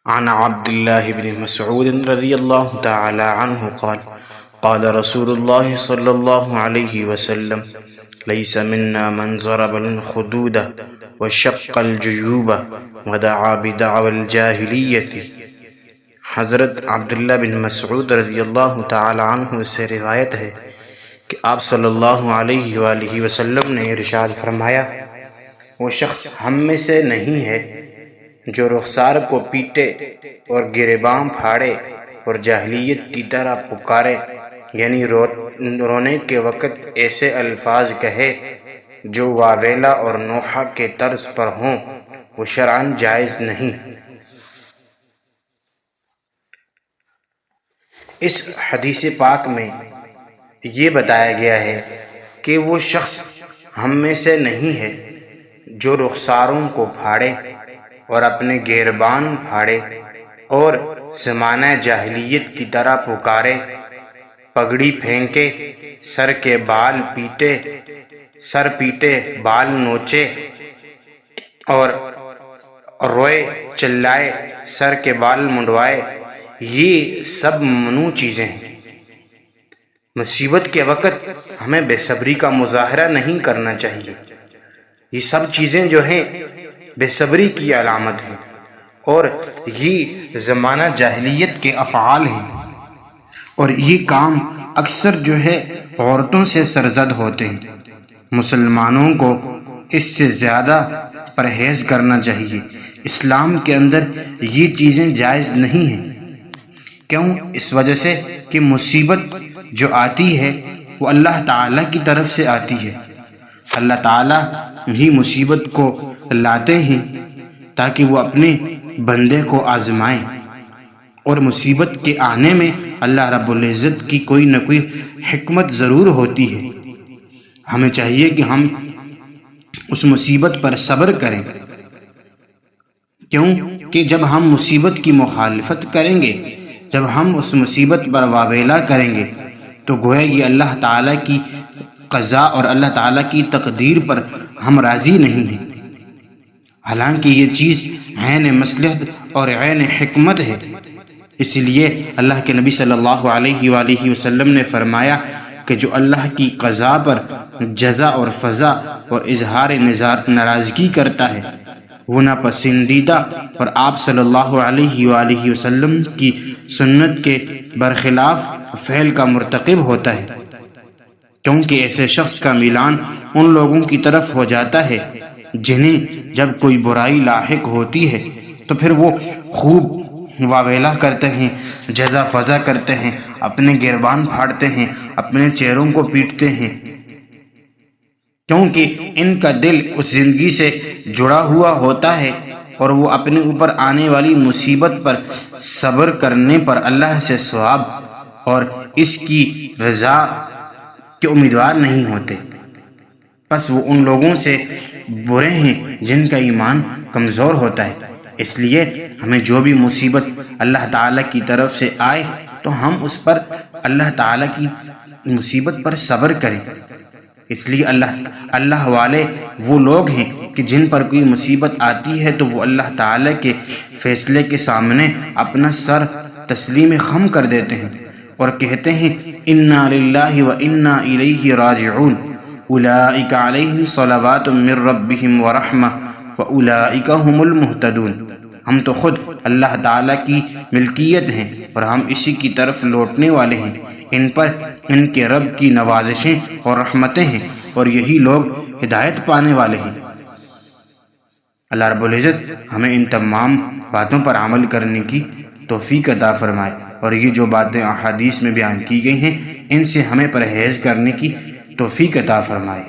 عن عبد الله بن مسعود رضي الله تعالى عنه قال قال رسول الله صلى الله عليه وسلم ليس منا من ضرب الخدود وشق الجيوب ودعا بدعوى الجاہلیت۔ حضرت عبداللہ بن مسعود رضی اللہ تعالی عنہ سے روایت ہے کہ آپ صلی اللہ علیہ وآلہ وسلم نے ارشاد فرمایا، وہ شخص ہم میں سے نہیں ہے جو رخسار کو پیٹے اور گریباں پھاڑے اور جاہلیت کی طرح پکارے، یعنی رونے کے وقت ایسے الفاظ کہے جو واویلا اور نوحہ کے طرز پر ہوں، وہ شرعاً جائز نہیں۔ اس حدیث پاک میں یہ بتایا گیا ہے کہ وہ شخص ہم میں سے نہیں ہے جو رخساروں کو پھاڑے اور اپنے گریباں پھاڑے اور زمانہ جاہلیت کی طرح پکارے، پگڑی پھینکے، سر پیٹے، بال نوچے اور روئے چلائے، سر کے بال منڈوائے، یہ سب ممنوع چیزیں ہیں۔ مصیبت کے وقت ہمیں بے صبری کا مظاہرہ نہیں کرنا چاہیے۔ یہ سب چیزیں جو ہیں بے صبری کی علامت ہیں اور یہ زمانہ جاہلیت کے افعال ہیں، اور یہ کام اکثر جو ہے عورتوں سے سرزد ہوتے ہیں۔ مسلمانوں کو اس سے زیادہ پرہیز کرنا چاہیے۔ اسلام کے اندر یہ چیزیں جائز نہیں ہیں۔ کیوں؟ اس وجہ سے کہ مصیبت جو آتی ہے وہ اللہ تعالیٰ کی طرف سے آتی ہے۔ اللہ تعالیٰ ہی مصیبت کو لاتے ہیں تاکہ وہ اپنے بندے کو آزمائیں، اور مصیبت کے آنے میں اللہ رب العزت کی کوئی نہ کوئی حکمت ضرور ہوتی ہے۔ ہمیں چاہیے کہ ہم اس مصیبت پر صبر کریں۔ کیوں کہ جب ہم مصیبت کی مخالفت کریں گے، جب ہم اس مصیبت پر واویلا کریں گے، تو گویا یہ اللہ تعالیٰ کی قضاء اور اللہ تعالیٰ کی تقدیر پر ہم راضی نہیں ہیں، حالانکہ یہ چیز عین مصلحت اور عین حکمت ہے۔ اس لیے اللہ کے نبی صلی اللہ علیہ وآلہ وسلم نے فرمایا کہ جو اللہ کی قضاء پر جزا اور فضا اور اظہار ناراضگی کرتا ہے، وہ ناپسندیدہ اور آپ صلی اللہ علیہ وآلہ وسلم کی سنت کے برخلاف فعل کا مرتکب ہوتا ہے، کیونکہ ایسے شخص کا میلان ان لوگوں کی طرف ہو جاتا ہے جنہیں جب کوئی برائی لاحق ہوتی ہے تو پھر وہ خوب واویلا کرتے ہیں، جزا فضا کرتے ہیں، اپنے گریباں پھاڑتے ہیں، اپنے چہروں کو پیٹتے ہیں، کیونکہ ان کا دل اس زندگی سے جڑا ہوا ہوتا ہے اور وہ اپنے اوپر آنے والی مصیبت پر صبر کرنے پر اللہ سے ثواب اور اس کی رضا کے امیدوار نہیں ہوتے۔ بس وہ ان لوگوں سے برے ہیں جن کا ایمان کمزور ہوتا ہے۔ اس لیے ہمیں جو بھی مصیبت اللہ تعالیٰ کی طرف سے آئے تو ہم اس پر اللہ تعالیٰ کی مصیبت پر صبر کریں۔ اس لیے اللہ والے وہ لوگ ہیں کہ جن پر کوئی مصیبت آتی ہے تو وہ اللہ تعالیٰ کے فیصلے کے سامنے اپنا سر تسلیم خم کر دیتے ہیں اور کہتے ہیں انا للہ و انا الیہ راجعون، اولئک علیہم صلوات من ربہم ورحمہ واولئک هم المہتدون۔ ہم تو خود اللہ تعالیٰ کی ملکیت ہیں اور ہم اسی کی طرف لوٹنے والے ہیں۔ ان پر ان کے رب کی نوازشیں اور رحمتیں ہیں اور یہی لوگ ہدایت پانے والے ہیں۔ اللہ رب العزت ہمیں ان تمام باتوں پر عمل کرنے کی توفیق عطا فرمائے، اور یہ جو باتیں احادیث میں بیان کی گئی ہیں ان سے ہمیں پرہیز کرنے کی توفیق عطا فرمائے۔